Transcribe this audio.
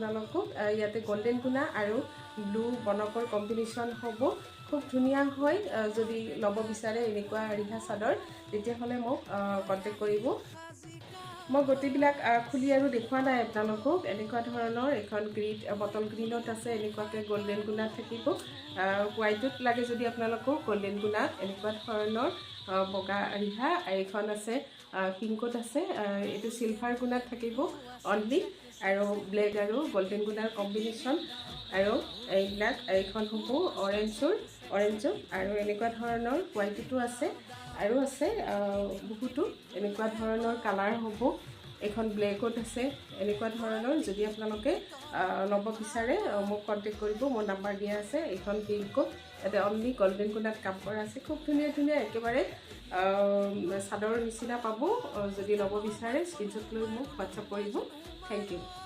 আপোনালোকক ইয়াতে গোল্ডেন গুণা আৰু ব্লু বনকৰ কম্বিনেশ্যন হ'ব খুব ধুনীয়া হয় যদি ল'ব বিচাৰে এনেকুৱা ৰিহা চাদৰ তেতিয়াহ'লে মোক কণ্টেক্ট কৰিব মই গোটেইবিলাক খুলি আৰু দেখুৱা নাই আপোনালোকক এনেকুৱা ধৰণৰ এখন গ্ৰীণ বটল গ্ৰীণত আছে এনেকুৱাকৈ গোল্ডেন গুণাত থাকিব হোৱাইটত লাগে যদি আপোনালোকক গোল্ডেন গুণাত এনেকুৱা ধৰণৰ বগা ৰিহা এইখন আছে পিংকত আছে এইটো চিলভাৰ গুণাত থাকিব অনলি আৰু ব্লেক আৰু গোল্ডেন গুণাৰ কম্বিনেশ্যন আৰু এইবিলাক এইখন হ'ব অৰেঞ্জৰ আৰু এনেকুৱা ধৰণৰ হোৱাইটতো আছে আৰু আছে বহুতো এনেকুৱা ধৰণৰ কালাৰ হ'ব এখন ব্লেকত আছে এনেকুৱা ধৰণৰ যদি আপোনালোকে ল'ব বিচাৰে মোক কণ্টেক্ট কৰিব মোৰ নাম্বাৰ দিয়া আছে এইখন পিংকত ইয়াতে অনলি গোল্ডেন গুণাত কাম কৰা আছে খুব ধুনীয়া একেবাৰে চাদৰৰ নিচিনা পাব যদি ল'ব বিচাৰে স্ক্ৰীনশ্বট লৈ মোক হোৱাটছআপ কৰিব থেংক ইউ